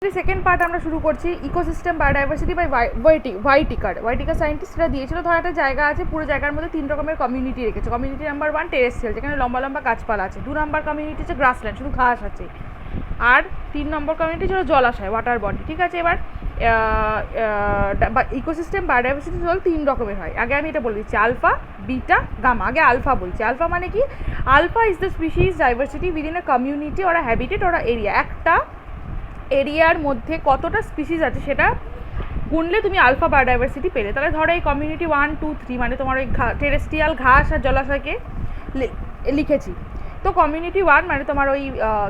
Second part আমরা শুরু করছি ইকোসিস্টেম বায়োডাইভার্সিটি বাই ওয়াইটিকার সায়েন্টিস্টরা দিয়েছিল। ধর একটা জায়গা আছে, পুরো জায়গার মধ্যে 3 রকমের কমিউনিটি রেখেছে। কমিউনিটি নাম্বার 1 টেরেস্ট্রিয়াল, যেখানে লম্বা লম্বা গাছপালা আছে। 2 নম্বর কমিউনিটি হচ্ছে গ্রাসল্যান্ড, শুধু ঘাস আছে। আর 3 নম্বর কমিউনিটি ছিল জলাশয়, ওয়াটার বডি। ঠিক আছে, এবার ইকোসিস্টেম বায়োডাইভার্সিটি হল 3 রকমের হয়। আগে আমি এটা বলে দিচ্ছি, আলফা, বিটা, গামা। আগে আলফা বলছি। আলফা মানে কি? Alpha is the species diversity within a community or habitat or area. একটা এরিয়ার মধ্যে কতটা স্পিসিস আছে সেটা গুনলে তুমি আলফা বায়োডাইভার্সিটি পেলে। তাহলে ধরো এই কমিউনিটি 1, 2, 3 মানে তোমার ওই টেরেস্ট্রিয়াল ঘাস আর জলাশয়কে লিখেছি। তো কমিউনিটি 1 মানে তোমার ওই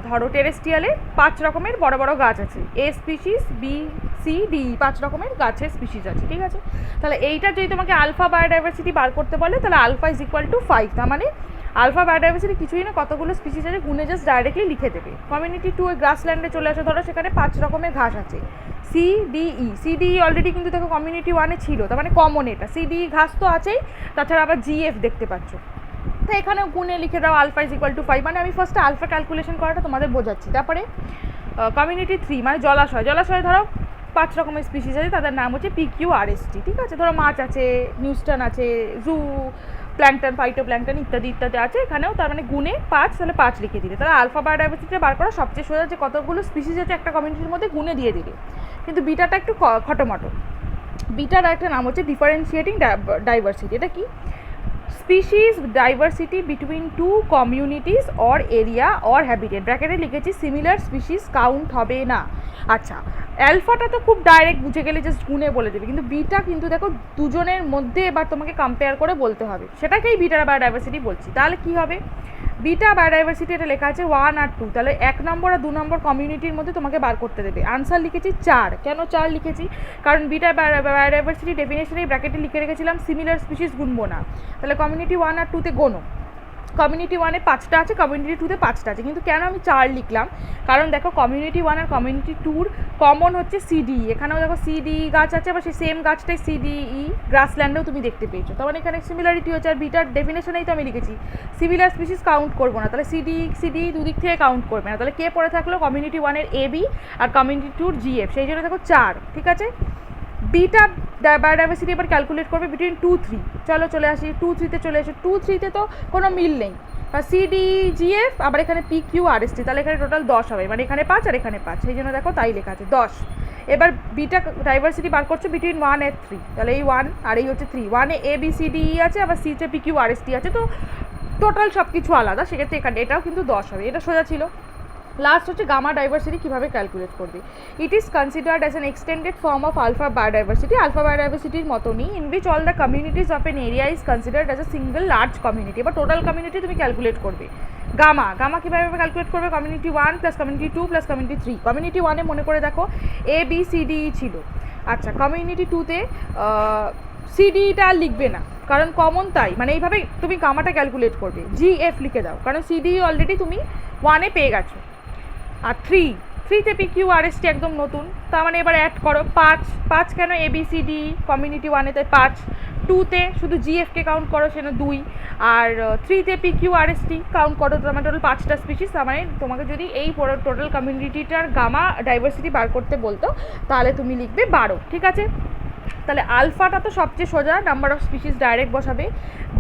ধরো টেরেস্ট্রিয়ালে 5 রকমের বড় বড় গাছ আছে, এ স্পিসিস, বি, সি, ডি, 5 রকমের গাছের স্পিসিস আছে। ঠিক আছে, তাহলে এইটা যদি তোমাকে আলফা বায়োডাইভার্সিটি বার করতে বলে, তাহলে আলফা ইজ ইকুয়াল টু 5। তার মানে আলফা বায়োডাইভার্সিটি কিছুই না, কতগুলো স্পিসিস আছে গুনে জাস্ট ডাইরেক্টলি লিখে দেবে। কমিউনিটি 2 ওই গ্রাসল্যান্ডে চলে আসে, ধরো সেখানে 5 রকমের ঘাস আছে, সি, ডি, ই। সি, ডি অলরেডি কিন্তু দেখো কমিউনিটি 1-এ ছিল, তার মানে কমন এটা। সি, ডি ঘাস তো আছেই, তাছাড়া আবার জি, এফ দেখতে পাচ্ছ। তো এখানেও গুনে লিখে দাও আলফা ইজ ইকুয়াল টু 5। মানে আমি ফার্স্টে আলফা ক্যালকুলেশন করাটা তোমাদের বোঝাচ্ছি। তারপরে কমিউনিটি 3 মানে জলাশয় ধরো 5 রকমের স্পিসিস আছে, তাদের নাম হচ্ছে PQRST। ঠিক আছে, ধরো মাছ আছে, নিউস্টান আছে, জু প্ল্যাঙ্কটন, ফাইটোপ্ল্যাঙ্কটন ইত্যাদি ইত্যাদি আছে এখানেও। তার মানে গুনে 5, তাহলে 5 লিখে দিলে। তাহলে আলফা বায়োডাইভার্সিটিটা বার করা সবচেয়ে সোজা, যে কতগুলো স্পিসিস আছে একটা কমিউনিটির মধ্যে গুনে দিয়ে দিলে। কিন্তু বিটাটা একটু খটোমটো। বিটার একটা নাম হচ্ছে ডিফারেন্সিয়েটিং ডাইভার্সিটি। এটা কি? Species diversity between 2 communities or area or habitat. ব্র্যাকেটে লিখেছি সিমিলার স্পিসিস কাউন্ট হবে না। আচ্ছা, অ্যালফাটা তো খুব ডাইরেক্ট বুঝে গেলে জাস্ট গুনে বলে দেবে, কিন্তু বিটা কিন্তু দেখো দুজনের মধ্যে এবার তোমাকে কম্পেয়ার করে বলতে হবে, সেটাকেই বিটার বায়োডাইভার্সিটি বলছি। তাহলে কি হবে? বিটা বায়োডাইভার্সিটি এটা লেখা আছে 1 আর 2, তাহলে 1 নম্বর আর 2 নম্বর কমিউনিটির মধ্যে তোমাকে বার করতে দেবে। আনসার লিখেছি 4। কেন 4 লিখেছি? কারণ বিটা বায়োডাইভার্সিটি ডেফিনেশনে ব্র্যাকেটে লিখে রেখেছিলাম সিমিলার স্পিসিস গুনবো না। তাহলে কমিউনিটি 1 আর 2-তে গোনো। কমিউনিটি 1-এ 5টা আছে, কমিউনিটি 2-তে 5টা আছে। কিন্তু কেন আমি 4 লিখলাম? কারণ দেখো কমিউনিটি 1 আর কমিউনিটি 2-র কমন হচ্ছে সিডি। এখানেও দেখো সিডি গাছ আছে, আবার সেই সেম গাছটাই সিডিই গ্রাসল্যান্ডেও তুমি দেখতে পেয়েছো। তার মানে এখানে সিমিলারিটি হচ্ছে। আর বিটার ডেফিনেশনেই তো আমি লিখেছি সিমিলার স্পিসিস কাউন্ট করবো না, তাহলে সিডি দুদিক থেকে কাউন্ট করবে না। তাহলে কে পড়ে থাকলো? কমিউনিটি 1-এর এবি আর কমিউনিটি 2-র জিএফ। সেই জন্য দেখো 4। ঠিক আছে, বিটা বায়োডাইভার্সিটি এবার ক্যালকুলেট করবে বিটুইন 2, 3। চলে আসি 2, 3-তে চলে আসি। 2, 3-তে তো কোনো মিল নেই, সিডি, জিএফ, আবার এখানে PQRST, তাহলে এখানে টোটাল 10 হবে। মানে এখানে 5 আর এখানে 5, সেই জন্য দেখো তাই লেখা আছে 10। এবার বিটা ডাইভার্সিটি বার করছো বিটুইন 1 আর 3, তাহলে এই 1 আর এই হচ্ছে 3। 1-এ ABCDE আছে, আবার সিতে PQRST আছে, তো টোটাল সব কিছু আলাদা, সেক্ষেত্রে এখানে এটাও কিন্তু 10 হবে। এটা সোজা ছিল। লাস্ট হচ্ছে গামা ডাইভার্সিটি কীভাবে ক্যালকুলেট করবে। It is considered as an extended form of alpha biodiversity. Alpha বায়োডাইভার্সিটির মতনই, in which all the communities of an area is considered as a single large community. এবার টোটাল কমিউনিটি তুমি calculate করবে। Gamma কীভাবে calculate করবে? Community 1 plus community 2 plus community 3। Community 1-এ মনে করে দেখো ABCDE ছিল। আচ্ছা, কমিউনিটি 2-তে সিডিটা লিখবে না, কারণ কমন, তাই মানে এইভাবে তুমি গামাটা ক্যালকুলেট করবে। জিএফ লিখে দাও, কারণ সিডি অলরেডি তুমি 1-এ পেয়ে গেছো। আর 3তে PQRST একদম নতুন, তার মানে এবার অ্যাড করো 5 কেন? ABCD কমিউনিটি 1-এ তাই 5। 2-তে শুধু জিএফকে কাউন্ট করো, সেটা 2। আর 3-তে PQRST কাউন্ট করো, তার মানে টোটাল 5টা স্পিসিস। তার মানে তোমাকে যদি এই টোটাল কমিউনিটিটার গামা ডাইভার্সিটি বার করতে বলতো, তাহলে তুমি লিখবে 12। ঠিক আছে, তাহলে আলফাটা তো সবচেয়ে সোজা, নাম্বার অফ স্পিসিস ডাইরেক্ট বসাবে।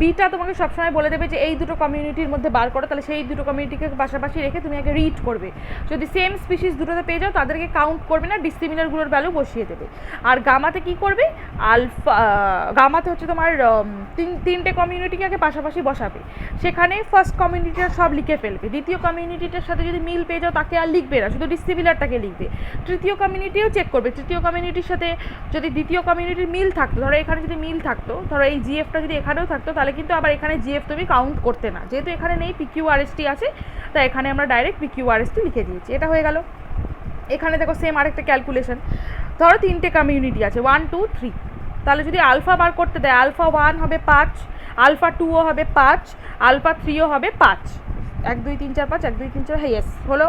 বিটা তোমাকে সবসময় বলে দেবে যে এই দুটো কমিউনিটির মধ্যে বার করো, তাহলে সেই দুটো কমিউনিটিকে পাশাপাশি রেখে তুমি আগে রিড করবে। যদি সেম স্পিসিস দুটোতে পেয়ে যাও, তাদেরকে কাউন্ট করবে না, ডিসিমিলারগুলোর ভ্যালু বসিয়ে দেবে। আর গামাতে কি করবে? গামাতে হচ্ছে তোমার 3টে কমিউনিটিকে আগে পাশাপাশি বসাবে। সেখানে ফার্স্ট কমিউনিটিটা সব লিখে ফেলবে, দ্বিতীয় কমিউনিটিটার সাথে যদি মিল পেয়ে যাও তাকে আর লিখবে না, শুধু ডিসিমিলারটাকে লিখবে। তৃতীয় কমিউনিটিও চেক করবে, তৃতীয় কমিউনিটির সাথে যদি দ্বিতীয় কমিউনিটির মিল থাকতো, ধরো এখানে যদি মিল থাকতো, ধরো এই জিএফটা যদি এখানেও থাকতো, তাহলে কিন্তু আবার এখানে জিএফ তুমি কাউন্ট করতে না, যেহেতু এখানে নেই, PQRST আছে, তাই এখানে আমরা ডাইরেক্ট PQRST লিখে দিয়েছি। এটা হয়ে গেল। এখানে দেখো সেম আরেকটা ক্যালকুলেশন, ধরো 3টে কমিউনিটি আছে 1, 2, 3, তাহলে যদি আলফা বার করতে দেয়, আলফা 1 হবে 5, আলফা 2ও হবে 5, আলফা 3ও হবে 5। 1, 2, 3, 4, 5, 1, 2, 3, 4, হ্যাঁ ইয়েস হলো।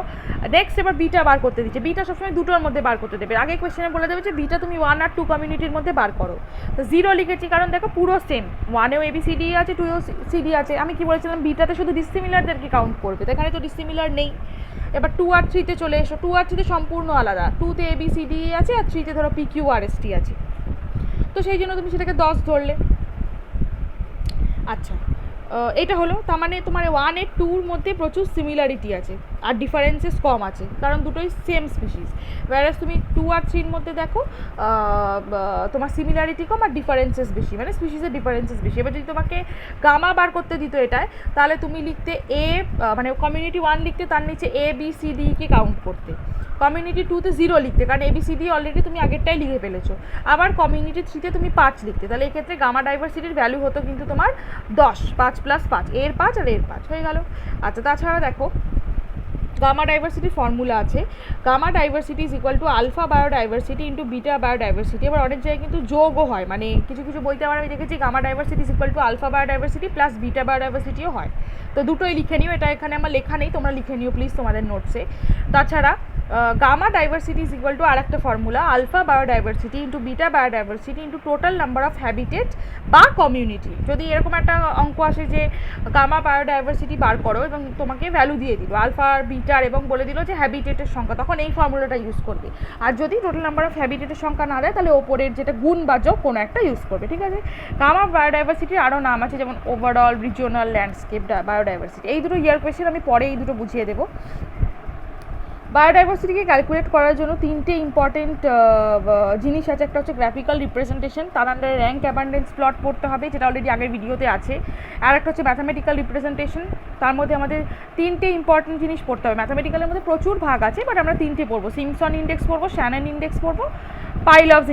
নেক্সট এবার বিটা বার করতে দিচ্ছে। বিটা সবসময় দুটোর মধ্যে বার করতে দেবে। আগে কোয়েশ্চেনে বলে দেবে যে বিটা তুমি 1 আর 2 কমিউনিটির মধ্যে বার করো। তো 0 লিখেছি, কারণ দেখো পুরো সেম, 1-এও ABCD আছে, 2-এও CD আছে। আমি কি বলেছিলাম? বিটাতে শুধু ডিসিমিলারদেরকে কাউন্ট করবে, তো এখানে তো ডিসিমিলার নেই, এবার 2 আর 3-তে চলে এসো। 2 আর 3-তে সম্পূর্ণ আলাদা। 2-তে ABCD আছে আর 3-তে ধরো PQRST আছে, তো সেই জন্য তুমি সেটাকে 10 ধরলে। আচ্ছা, এটা হলো, তার মানে তোমার 1 এর 2-র মধ্যে প্রচুর সিমিলারিটি আছে আর ডিফারেন্সেস কম আছে, কারণ দুটোই সেম স্পিসিস। ওয়ারাস তুমি 2 আর 3-র মধ্যে দেখো তোমার সিমিলারিটি কম আর ডিফারেন্সেস বেশি, মানে স্পিসিসের ডিফারেন্সেস বেশি। এবার যদি তোমাকে গামা বার করতে দিত এটায়, তাহলে তুমি লিখতে মানে কমিউনিটি 1 লিখতে, তার নিচে ABCD কে কাউন্ট করতে। কমিউনিটি 2-তে 0 লিখতে, কারণ ABCD অলরেডি তুমি আগেরটাই লিখে ফেলেছো। আবার কমিউনিটি 3-তে তুমি 5 লিখতে, তাহলে এক্ষেত্রে গামা ডাইভার্সিটির ভ্যালু হতো কিন্তু তোমার 10, 5 + 5, এর 5 আর এর 5 হয়ে গেল। আচ্ছা, তাছাড়া দেখো গামা ডাইভার্সিটির ফর্মুলা আছে, gamma diversity is equal to alpha biodiversity into beta biodiversity. এবার অনেক জায়গায় কিন্তু যোগও হয়, মানে কিছু কিছু বইতে আবার আমি দেখেছি gamma diversity is equal to alpha biodiversity plus beta বায়োডাইভার্সিটিও হয়। তো দুটোই লিখে নিও, এটা এখানে আমার লেখা নেই, তোমরা লিখে নিও প্লিজ তোমাদের নোটসে। তাছাড়া gamma diversity is equal to আর একটা formula, alpha biodiversity into beta biodiversity into total number of habitat বা কমিউনিটি। যদি এরকম একটা অঙ্ক আসে যে গামা বায়োডাইভার্সিটি বার করো এবং তোমাকে ভ্যালু দিয়ে দিল আলফা আর বিটার এবং বলে দিল যে হ্যাবিটেটের সংখ্যা, তখন এই ফর্মুলাটা ইউজ করবে। আর যদি টোটাল নাম্বার অফ হ্যাবিটেটের সংখ্যা না দেয়, তাহলে ওপরের যেটা গুণ বা যোগ কোনো একটা ইউজ করবে, ঠিক আছে। গামা বায়োডাইভার্সিটির আরও নাম আছে, যেমন ওভারঅল, রিজিওনাল, ল্যান্ডস্কেপ বায়োডাইভার্সিটি। এই দুটো ইয়ার কোয়েশ্চেন আমি পরে এই দুটো বুঝিয়ে দেবো। বায়োডাইভার্সিটিকে ক্যালকুলেট করার জন্য 3টে ইম্পর্টেন্ট জিনিস আছে। একটা হচ্ছে গ্রাফিক্যাল রিপ্রেজেন্টেশন, তার আন্ডারে র্যাঙ্ক অ্যাবান্ডেন্স প্লট পড়তে হবে, যেটা অলরেডি আগের ভিডিওতে আছে। আর একটা হচ্ছে ম্যাথামেটিক্যাল রিপ্রেজেন্টেশন, তার মধ্যে আমাদের 3টে ইম্পর্টেন্ট জিনিস পড়তে হবে। ম্যাথামেটিক্যালের মধ্যে প্রচুর ভাগ আছে, বাট আমরা 3টে পড়বো, সিমসন ইন্ডেক্স পড়বো, শ্যানন ইন্ডেক্স পড়বো, পাইলভস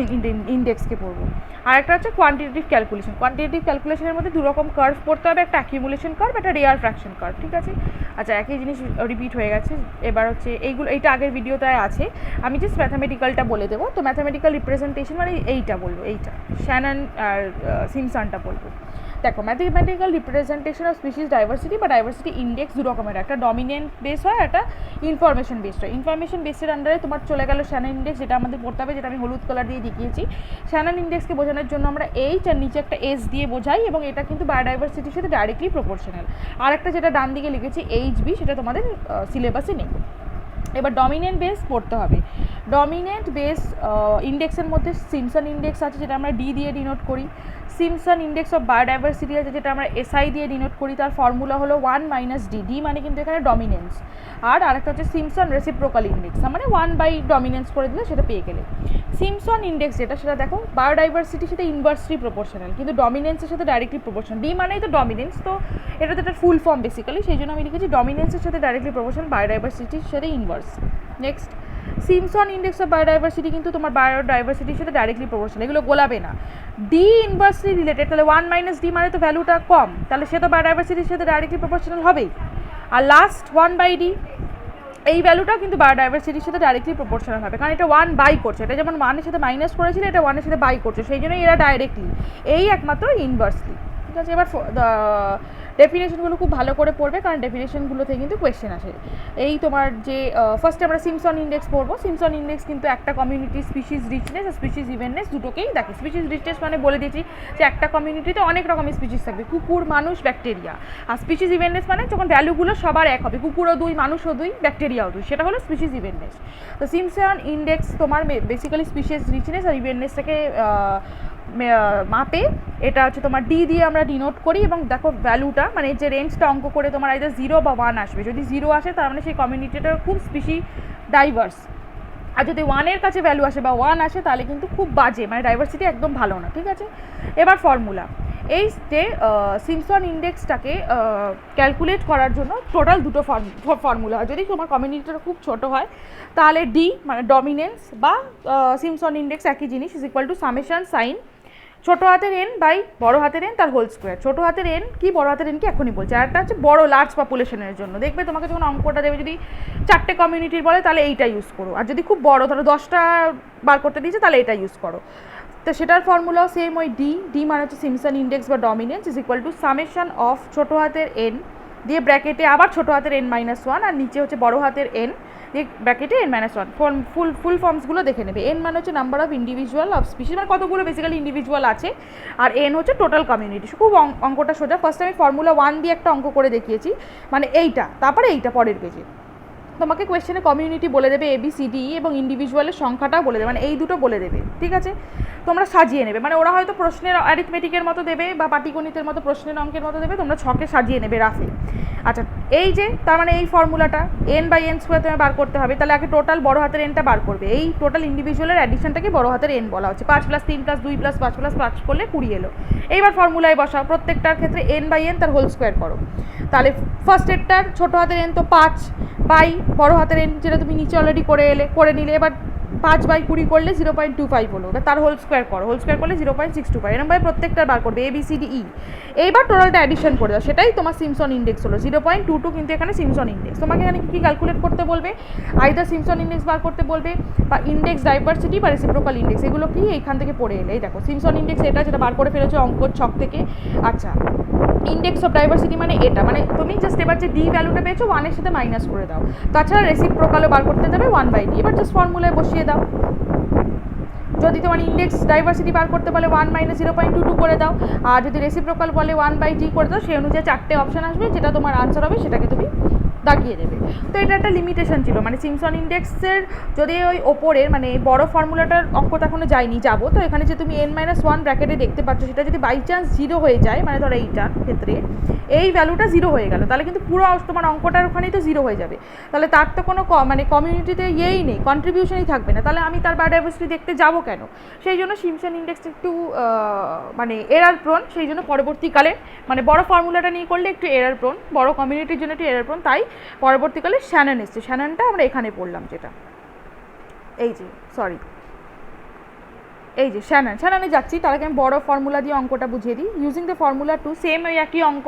ইন্ডেক্সকে পড়বো। আর একটা হচ্ছে কোয়ান্টিটেটিভ ক্যালকুলেশন। কোয়ান্টিটেটিভ ক্যালকুলেশনের মধ্যে দুরকম কার্ভ পড়তে হবে, একটা অ্যাকিউমুলেশন কার্ভ, একটা রেয়ার ফ্র্যাকশন কার্ভ, ঠিক আছে। আচ্ছা, একই জিনিস রিপিট হয়ে গেছে। এবার হচ্ছে এইটা আগের ভিডিওতে আছে, আমি জাস্ট ম্যাথামেটিক্যালটা বলে দেবো। তো ম্যাথামেটিক্যাল রিপ্রেজেন্টেশন মানে এইটা বলবো, এইটা শ্যানন আর সিমসনটা বলবো। দেখো, mathematical representation of species diversity বা ডাইভার্সিটি ইন্ডেক্স দু রকমের, একটা ডমিনেন্ট বেস হয়, একটা ইনফরমেশন বেসড হয়। ইনফরমেশন বেসের আন্ডারে তোমার চলে গেল শ্যানন ইন্ডেক্স, যেটা আমাদের পড়তে হবে, যেটা আমি হলুদ কালার দিয়ে দেখিয়েছি। শ্যানন ইন্ডেক্সকে বোঝানোর জন্য আমরা এইচ আর নিচে একটা এস দিয়ে বোঝাই, এবং এটা কিন্তু বায়োডাইভার্সিটির সাথে ডাইরেক্টলি প্রপোর্শনাল। আর একটা যেটা ডান দিকে লিখেছি HB, সেটা তোমাদের সিলেবাসে নেই। এবার ডমিনেন্ট বেস পড়তে হবে। ডমিনেন্ট বেস ইন্ডেক্সের মধ্যে সিমসন ইন্ডেক্স আছে, যেটা আমরা ডি দিয়ে ডিনোট করি। সিমসন ইন্ডেক্স অফ বায়োডাইভার্সিটি আছে, যেটা আমরা SI দিয়ে ডিনোট করি। তার ফর্মুলা হলো 1 - ডি, মানে কিন্তু এখানে ডমিনেন্স। আর আরেকটা হচ্ছে সিমসন রেসিপ্রোকাল ইন্ডেক্স, মানে 1/ডমিনেন্স করে দিলে সেটা পেয়ে গেলে। সিমসন ইন্ডেক্স যেটা, সেটা দেখো বায়োডাইভার্সিটির সাথে ইনভার্সলি প্রপোর্শনাল, কিন্তু ডমিনেন্সের সাথে ডাইরেক্টলি প্রপোর্শনাল। ডি মানেই তো ডমিনেন্স, তো এটা তো একটা ফুল ফর্ম বেসিক্যালি, সেই জন্য আমি লিখেছি ডমিনেন্সের সাথে ডাইরেক্টলি প্রপোর্শনাল, বায়োডাইভার্সিটির সাথে inverse. Next, Simpson index of biodiversity কিন্তু তোমার বায়োডাইভার্সিটির সাথে ডাইরেক্টলি প্রপোর্শনাল, এগুলো গোলাবে না। ডি ইনভার্সলি রিলেটেড, তাহলে 1 - ডি মানে তো ভ্যালুটা কম, তাহলে সে তো বায়োডাইভার্সিটির সাথে ডাইরেক্টলি প্রপোর্শনাল হবেই। আর লাস্ট 1/d, এই ভ্যালুটা কিন্তু বায়োডাইভার্সিটির সাথে ডাইরেক্টলি প্রপোর্শনাল হবে, কারণ এটা 1/, করছে, এটা যেমন 1-এর সাথে মাইনাস করেছিল, এটা 1-এর সাথে বাই করছে, সেই জন্যই এরা ডাইরেক্টলি, এই একমাত্র ইনভার্সলি, ঠিক আছে। এবার ডেফিনেশনগুলো খুব ভালো করে পড়বে, কারণ ডেফিনেশনগুলো থেকে কিন্তু কোয়েশ্চেন আসে। এই তোমার যে ফার্স্টে আমরা সিমসন ইন্ডেক্স পড়বো। সিমসন ইন্ডেক্স কিন্তু একটা কমিউনিটি স্পিসিস রিচনেস আর স্পিসিস ইভেননেস দুটোকেই দেখে। স্পিসিস রিচনেস মানে বলে দিয়েছি যে একটা কমিউনিটিতে অনেক রকমের স্পিসিস থাকবে, কুকুর, মানুষ, ব্যাকটেরিয়া। আর স্পিসিস ইভেননেস মানে যখন ভ্যালুগুলো সবার এক হবে, কুকুরও 2, মানুষও 2, ব্যাকটেরিয়াও 2, সেটা হলো স্পিসিস ইভেননেস। তো সিমসন ইন্ডেক্স তোমার বেসিক্যালি স্পিসিস রিচনেস আর ইভেননেসটাকে মাপে। এটা হচ্ছে তোমার ডি দিয়ে আমরা ডিনোট করি, এবং দেখো ভ্যালুটা মানে যে রেঞ্জটা অঙ্ক করে তোমার আইদার 0 বা 1 আসবে। যদি 0 আসে, তার মানে সেই কমিউনিটিটা খুব স্পিসি ডাইভার্স। আর যদি 1-এর কাছে ভ্যালু আসে বা 1 আসে, তাহলে কিন্তু খুব বাজে, মানে ডাইভার্সিটি একদম ভালো না, ঠিক আছে। এবার ফর্মুলা, এই যে সিমসন ইন্ডেক্সটাকে ক্যালকুলেট করার জন্য টোটাল দুটো ফর্মুলা হয়। যদি তোমার কমিউনিটিটা খুব ছোট হয়, তাহলে ডি মানে ডমিনেন্স বা সিমসন ইন্ডেক্স একই জিনিস, is equal to summation sign ছোটো হাতের n বাই বড় হাতের n তার হোল স্কোয়ার। ছোটো হাতের n কি, বড় হাতের n কি এখনই বলছে। আর একটা হচ্ছে বড় লার্জ পপুলেশনের জন্য, দেখবে তোমাকে যখন অঙ্কটা দেবে, যদি 4টে কমিউনিটির বলে, তাহলে এইটা ইউজ করো। আর যদি খুব বড়, ধরো 10টা বার করতে দিয়েছে, তাহলে এটা ইউজ করো। তো সেটার ফর্মুলাও সেম, ওই ডি মানে হচ্ছে সিমসন ইন্ডেক্স বা dominance, is equal to summation of ছোটো হাতের n দিয়ে ব্র্যাকেটে আবার ছোটো হাতের n-1, আর নিচে হচ্ছে বড় হাতের n দিয়ে ব্র্যাকেটে n-1। ফুল ফর্মসগুলো দেখে নেবে। n মানে হচ্ছে number of individual of species, মানে কতগুলো বেসিক্যালি ইন্ডিভিজুয়াল আছে, আর n হচ্ছে টোটাল কমিউনিটি। খুব অঙ্কটা সোজা। ফার্স্ট আমি ফর্মুলা 1 দিয়ে একটা অঙ্ক করে দেখিয়েছি, মানে এইটা, তারপরে এইটা পরের পেজে। তোমাকে কোয়েশ্চেনে কমিউনিটি বলে দেবে ABCD এবং ইন্ডিভিজুয়ালের সংখ্যাটাও বলে দেবে, মানে এই দুটো বলে দেবে, ঠিক আছে? তোমরা সাজিয়ে নেবে, মানে ওরা হয়তো প্রশ্নের অ্যারিথমেটিকের মতো দেবে বা পাটিগণিতের মতো প্রশ্নের অঙ্কের মতো দেবে, তোমরা ছকে সাজিয়ে নেবে রাফে। আচ্ছা, এই যে তার মানে এই ফর্মুলাটা n/n² তোমায় বার করতে হবে, তাহলে আগে টোটাল বড় হাতের এনটা বার করবে। এই টোটাল ইন্ডিভিজুয়ালের অ্যাডিশনটাকে বড় হাতের n বলা হচ্ছে। 5 + 3 + 2 + 5 + 5 করলে 20 এলো। এইবার ফর্মুলায় বসাও, প্রত্যেকটার ক্ষেত্রে n/n তার হোল স্কোয়ার করো। তাহলে ফার্স্ট এরটার ছোটো হাতের n তো 5 বাই বড় হাতের n, যেটা তুমি নিচে অলরেডি করে নিলে। এবার 5/20 করলে 0.25 হলো, এবার তার হোল স্কোয়ার করো, হোল স্কোয়ার করলে 0.625। এরকমভাবে প্রত্যেকটার বার করবে ABCDE। এইবার টোটালটা অ্যাডিশন করে দাও, সেটাই তোমার সিমসন ইন্ডেক্স হলো 0.22, কিন্তু এখানে সিমসন ইন্ডেক্স। তোমাকে এখানে কী ক্যালকুলেট করতে বলবে? আইদার সিমসন ইন্ডেক্স বার করতে বলবে বা ইন্ডেক্স ডাইভার্সিটি বা রেসিপ্রোকাল ইন্ডেক্স। এগুলো কি এইখান থেকে পড়ে এলে, এই দেখো সিমসন ইন্ডেক্স এটা যেটা বার করে ফেলেছো অঙ্কর ছক থেকে। আচ্ছা, ইন্ডেক্স অফ ডাইভার্সিটি মানে এটা, মানে তুমি জাস্ট এবার যে ডি ভ্যালুটা পেয়েছো 1-এর সাথে মাইনাস করে দাও। তাছাড়া রেসিপ্রোকালও বার করতে দেবে 1/d। এবার জাস্ট ফর্মুলায় বসিয়ে দাও। যদি তোমার ইন্ডেক্স ডাইভার্সিটি বার করতে বলে 1 - 0.22 করে দাও, আর যদি রেসিপ্রোকাল বলে 1/d করে দাও, সেই অনুযায়ী 4টে অপশান আসবে, যেটা তোমার আনসার হবে সেটাকে তুমি দাগিয়ে দেবে। তো এটা একটা লিমিটেশন ছিল, মানে সিমসন ইন্ডেক্সের যদি ওই ওপরের মানে বড় ফর্মুলাটার অঙ্কটা এখনো যায়নি, যাবো তো এখানে যে তুমি n-1 ব্র্যাকেটে দেখতে পাচ্ছ, সেটা যদি বাই চান্স 0 হয়ে যায়, মানে ধরো এইটার ক্ষেত্রে এই ভ্যালুটা 0 হয়ে গেল, তাহলে কিন্তু পুরো তোমার অঙ্কটার ওখানেই তো 0 হয়ে যাবে। তাহলে তার তো কোনো মানে কমিউনিটিতে ইয়েই নেই, কন্ট্রিবিউশনই থাকবে না, তাহলে আমি তার বায়োডাইভার্সিটি দেখতে যাবো কেন? সেই জন্য সিমসন ইন্ডেক্সটা একটু মানে এরার প্রোন, সেই জন্য পরবর্তীকালে মানে বড় ফর্মুলাটা নিয়ে করলে একটু এরার প্রোন, বড় কমিউনিটির জন্য একটু এরার প্রোন, তাই পরবর্তীকালে শ্যানন এসছে। শ্যাননটা আমরা এখানে পড়লাম, যেটা এই যে এই যে শ্যাননে যাচ্ছি, তার আগে আমি বড় ফর্মুলা দিয়ে অঙ্কটা বুঝিয়ে দিই। ইউজিং দ্য ফর্মুলা 2, সেম ওই একই অঙ্ক।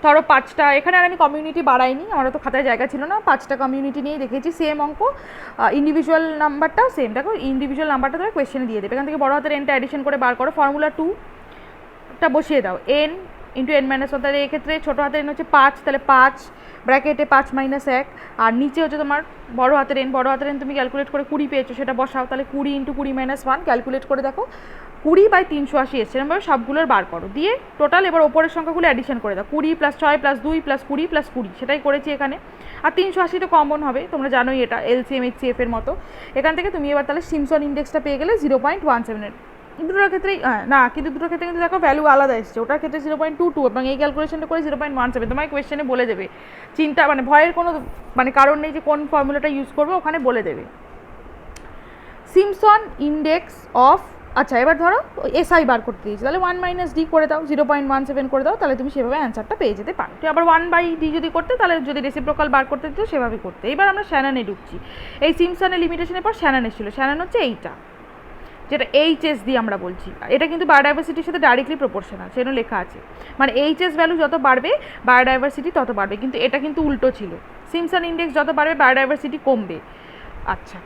ধরো 5টা, এখানে আর আমি কমিউনিটি বাড়াইনি, আমারও তো খাতায় জায়গা ছিল না, 5টা কমিউনিটি নিয়েই দেখেছি, সেম অঙ্ক। ইন্ডিভিজুয়াল নাম্বারটাও সেম, দেখো ইন্ডিভিজুয়াল নাম্বারটা তোমার কোয়েশ্চেনে দিয়ে দেবে। এখান থেকে বড় হাতের এনটা অ্যাডিশন করে বার করো, ফর্মুলা 2টা বসিয়ে দাও, n × n-1, তাহলে এক্ষেত্রে ছোটো হাতের n হচ্ছে 5, তাহলে 5 ব্র্যাকেটে 5 - 1, আর নিচে হচ্ছে তোমার বড় হাতের n তুমি ক্যালকুলেট করে 20 পেয়েছো, সেটা বসাও, তাহলে 20 × 20 - 1 ক্যালকুলেট করে দেখো 20/380 এসছে। এরকমভাবে সবগুলোর বার করো, দিয়ে টোটাল এবার ওপরের সংখ্যাগুলো অ্যাডিশন করে দাও, 20 + 6 + 2 + 20 + 20, সেটাই করেছি এখানে। আর 380 তো কমন হবে, তোমরা জানোই এটা LCM HCF এর মতো। এখান থেকে তুমি এবার তাহলে সিমসন ইন্ডেক্সটা পেয়ে গেলে 0.17। দুটোর ক্ষেত্রেই না, কিন্তু দুটোর ক্ষেত্রে কিন্তু দেখো ভ্যালু আলাদা এসছে, ওটার ক্ষেত্রে 0.22 এবং এই ক্যালকুলেশনটা করে 0.17। তোমায় কোয়েশ্চেনে বলে দেবে, চিন্তা মানে ভয়ের কোনো মানে কারণ নেই যে কোন ফর্মুলাটা ইউজ করবো, ওখানে বলে দেবে। সিমসন ইন্ডেক্স অফ, আচ্ছা এবার ধরো SI বার করতে দিয়েছি, তাহলে 1 - d করে দাও, 0.17 করে দাও, তাহলে তুমি সেভাবে অ্যান্সারটা পেয়ে যেতে পারো। তো আবার 1/d যদি করতে, তাহলে যদি রেসিপ্রোকাল বার করতে দিতে সেভাবে করতে। এবার আমরা শ্যাননে ঢুকছি। এই সিমসনের লিমিটেশনের পর শ্যানন এসেছিল। শ্যানন হচ্ছে এইটা, যেটা HS দিয়ে আমরা বলছি, এটা কিন্তু বায়োডাইভার্সিটির সাথে ডাইরেক্টলি প্রপোর্শনাল, সেজন্য লেখা আছে, মানে HS ভ্যালু যত বাড়বে বায়োডাইভার্সিটি তত বাড়বে, কিন্তু এটা কিন্তু উল্টো ছিল, সিমসন ইন্ডেক্স যত বাড়বে বায়োডাইভার্সিটি কমবে। আচ্ছা,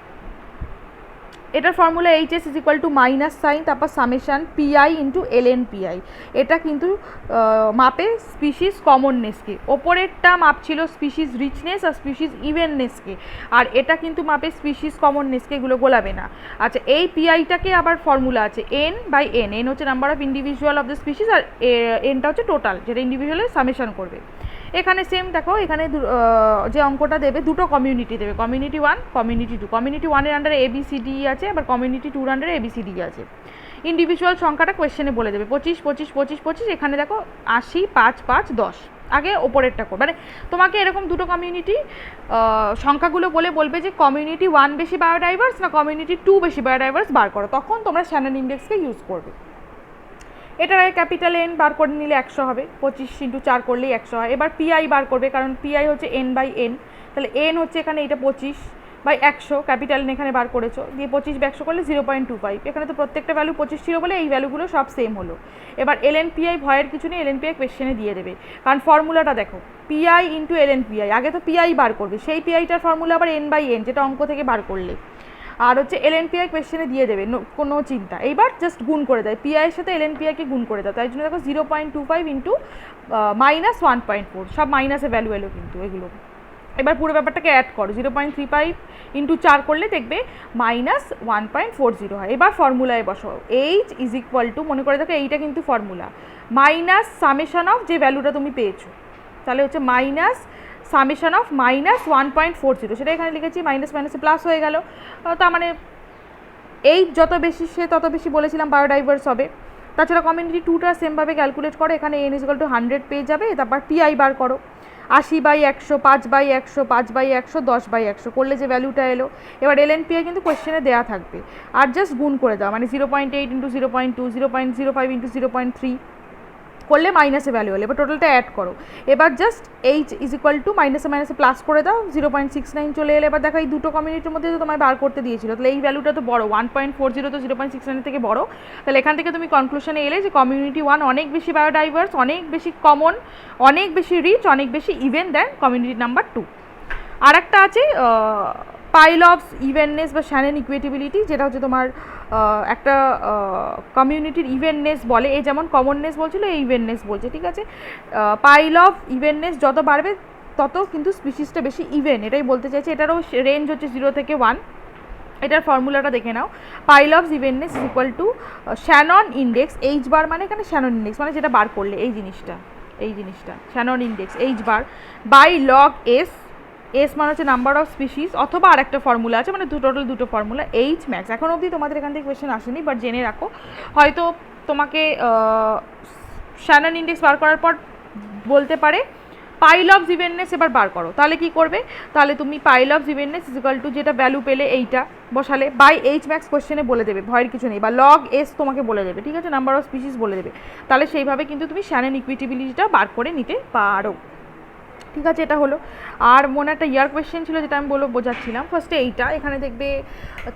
এটার ফর্মুলা HS = মাইনাস সাইন, তারপর সামেশান PI × ln/PI। এটা কিন্তু মাপে স্পিসিস কমননেসকে, ওপরেরটা মাপ ছিল স্পিসিস রিচনেস আর স্পিসিস ইভেননেসকে, আর এটা কিন্তু মাপে স্পিসিস কমননেসকে, এগুলো গোলাবে না। আচ্ছা, এই PIটাকে আবার ফর্মুলা আছে n/n, n হচ্ছে number of individual of the species, আর nটা হচ্ছে টোটাল, যেটা ইন্ডিভিজুয়ালের সামেশান করবে। এখানে সেম দেখো, এখানে যে অঙ্কটা দেবে দুটো কমিউনিটি দেবে, কমিউনিটি 1, কমিউনিটি 2। কমিউনিটি 1-এর আন্ডারে ABCD আছে, আবার কমিউনিটি 2-র আন্ডারে ABCD আছে। ইন্ডিভিজুয়াল সংখ্যাটা কোয়েশ্চেনে বলে দেবে, 25 25 25 25, এখানে দেখো 80 5 5 10। আগে ওপরেরটা করো, মানে তোমাকে এরকম দুটো কমিউনিটি সংখ্যাগুলো বলবে যে কমিউনিটি 1 বেশি বায়োডাইভার্স না কমিউনিটি 2 বেশি বায়োডাইভার্স বার করো, তখন তোমরা শ্যানন ইন্ডেক্সকে ইউজ করবে। এটার আগে ক্যাপিটাল N বার করে নিলে 100 হবে, 25 × 4 করলেই 100 হয়। এবার PI বার করবে, কারণ PI হচ্ছে n/n, তাহলে n হচ্ছে এখানে এটা 25/100, ক্যাপিটাল N এখানে বার করেছো, দিয়ে 25/100 করলে 0.25। এখানে তো প্রত্যেকটা ভ্যালু 25 ছিল বলে এই ভ্যালুগুলো সব সেম হলো। এবার ln/PI ভয়ের কিছু নেই, ln/PI কোয়েশ্চেনে দিয়ে দেবে, কারণ ফর্মুলাটা দেখো PI × ln/PI, আগে তো PI বার করবে, সেই PIটার ফর্মুলা আবার n/n, যেটা অঙ্ক থেকে বার করলে, আর হচ্ছে ln/PI কোয়েশ্চেনে দিয়ে দেবে, কোনো চিন্তা। এইবার জাস্ট গুণ করে দেয়, PI এর সাথে ln/PI-কে গুণ করে দাও, তাই জন্য দেখো 0.25 × -1.4, সব মাইনাসের ভ্যালু এলো কিন্তু এগুলো। এবার পুরো ব্যাপারটাকে অ্যাড করো, 0.35 × 4 করলে দেখবে -1.40 হয়। এবার ফর্মুলায় বসো, H = মনে করে দেখো এইটা কিন্তু ফর্মুলা, মাইনাস সামেশন অফ যে ভ্যালুটা তুমি পেয়েছো, তাহলে হচ্ছে মাইনাস সামেশন অফ -1.40, সেটা এখানে লিখেছি, মাইনাস মাইনাসে প্লাস হয়ে গেল, তার মানে এইচ যত বেশি সে তত বেশি বলেছিলাম বায়োডাইভার্স হবে। তাছাড়া কমিউনিটি টুটা সেমভাবে ক্যালকুলেট করো, এখানে n = 100 পেয়ে যাবে, তারপর pi বার করো, 80/100, 5/100, 5/100, 10/100 করলে যে ভ্যালুটা এলো। এবার LNPI কিন্তু কোয়েশ্চেনে দেওয়া থাকবে, আর জাস্ট গুণ করে দাও, মানে 0.8 × 0.2, 0.05 × 0.3 করলে মাইনাসে ভ্যালু হলো। এবার টোটালটা অ্যাড করো, এবার জাস্ট এইচ = মাইনাসে মাইনাসে প্লাস করে দাও, 0.69 চলে এলে। এবার দেখো এই দুটো কমিউনিটির মধ্যে তো তোমায় বার করতে দিয়েছিল, তাহলে এই ভ্যালুটা তো বড়, 1.40 তো 0.69 থেকে বড়, তাহলে এখান থেকে তুমি কনক্লুশনে এলে যে কমিউনিটি 1 অনেক বেশি বায়োডাইভার্স, অনেক বেশি কমন, অনেক বেশি রিচ, অনেক বেশি ইভেন দেন কমিউনিটি নাম্বার 2। আর একটা আছে পাইলভস ইভেননেস বা শ্যানন ইকুইটেবিলিটি, যেটা হচ্ছে তোমার একটা কমিউনিটির ইভেননেস বলে, এই যেমন কমননেস বলছিল, এই ইভেননেস বলছে, ঠিক আছে। পাইলভ ইভেননেস যত বাড়বে তত কিন্তু স্পিসিসটা বেশি ইভেন, এটাই বলতে চাইছে। এটারও রেঞ্জ হচ্ছে 0 থেকে 1। এটার ফর্মুলাটা দেখে নাও, পাইলভস ইভেননেস = শ্যানন ইন্ডেক্স, এইচ বার মানে এখানে শ্যানন ইন্ডেক্স মানে যেটা বার করলে এই জিনিসটা Shannon index H bar by log S, S মানে হচ্ছে নাম্বার অফ স্পিসিস, অথবা আর একটা ফর্মুলা আছে, মানে টোটাল দুটো ফর্মুলা, এইচ ম্যাক্স। এখন অবধি তোমাদের এখান থেকে কোয়েশ্চেন আসেনি, বাট জেনে রাখো, হয়তো তোমাকে শ্যানন ইন্ডেক্স বার করার পর বলতে পারে পাইলভস ইভেননেস এবার বার করো, তাহলে কি করবে, তাহলে তুমি পাইলভস ইভেননেস = যেটা ভ্যালু পেলে এইটা বসালে, বাই এইচ ম্যাক্স কোয়েশ্চেনে বলে দেবে, ভয়ের কিছু নেই, বা লগ এস তোমাকে বলে দেবে, ঠিক আছে, নাম্বার অফ স্পিসিস বলে দেবে, তাহলে সেইভাবে কিন্তু তুমি শ্যানন ইকুইটেবিলিটিটা বার করে নিতে পারো, ঠিক আছে। এটা হলো। আর মনে একটা ইয়ার কোয়েশ্চেন ছিল যেটা আমি বোঝাচ্ছিলাম ফার্স্টে, এইটা এখানে দেখবে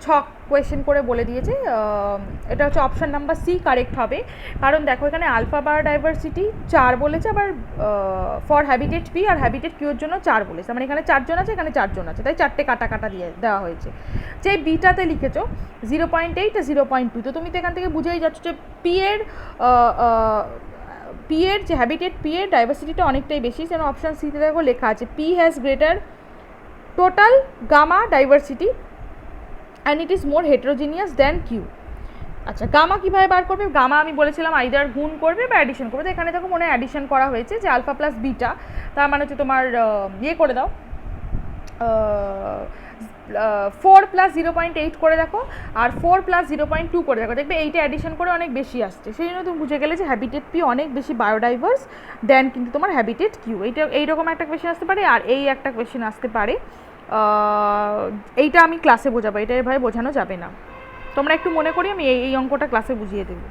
6 কোয়েশ্চেন করে বলে দিয়েছে, এটা হচ্ছে অপশান নাম্বার সি কারেক্ট হবে, কারণ দেখো এখানে আলফা বায়োডাইভার্সিটি 4 বলেছে, আবার ফর হ্যাবিটেট পি আর হ্যাবিটেট কিউর জন্য 4 বলেছে, মানে এখানে 4 জন আছে, এখানে 4 জন আছে, তাই 4টে কাটা দিয়ে দেওয়া হয়েছে। যে বিটাতে লিখেছো 0.8 আর 0.2, তো তুমি তো এখান থেকে বুঝেই যাচ্ছ যে পি এর যে হ্যাবিটেট পি এর ডাইভার্সিটিটা অনেকটাই বেশি, যেন অপশান সিতে দেখো লেখা আছে P has greater total gamma diversity and it is more heterogeneous than Q. আচ্ছা, গামা কীভাবে বার করবে? গামা আমি বলেছিলাম আইদার গুণ করবে বা অ্যাডিশন করবে, তো এখানে দেখো মনে হয় অ্যাডিশন করা হয়েছে, যে আলফা প্লাস বিটা, তার মানে হচ্ছে তোমার ইয়ে করে দাও, 4 + 0.8 করে দেখো, আর 4 + 0.2 করে দেখো, দেখবে এইটা অ্যাডিশন করে অনেক বেশি আসছে, সেই জন্য তুমি বুঝে গেলে যে হ্যাবিটেট পি অনেক বেশি বায়োডাইভার্স দেন কিন্তু তোমার হ্যাবিটেট কিউ। এইরকম একটা কোয়েশ্চেন আসতে পারে, আর এই একটা কোয়েশ্চেন আসতে পারে, এইটা আমি ক্লাসে বোঝাবো, এটা এভাবে বোঝানো যাবে না, তোমরা একটু মনে করি আমি এই অঙ্কটা ক্লাসে বুঝিয়ে দেবো।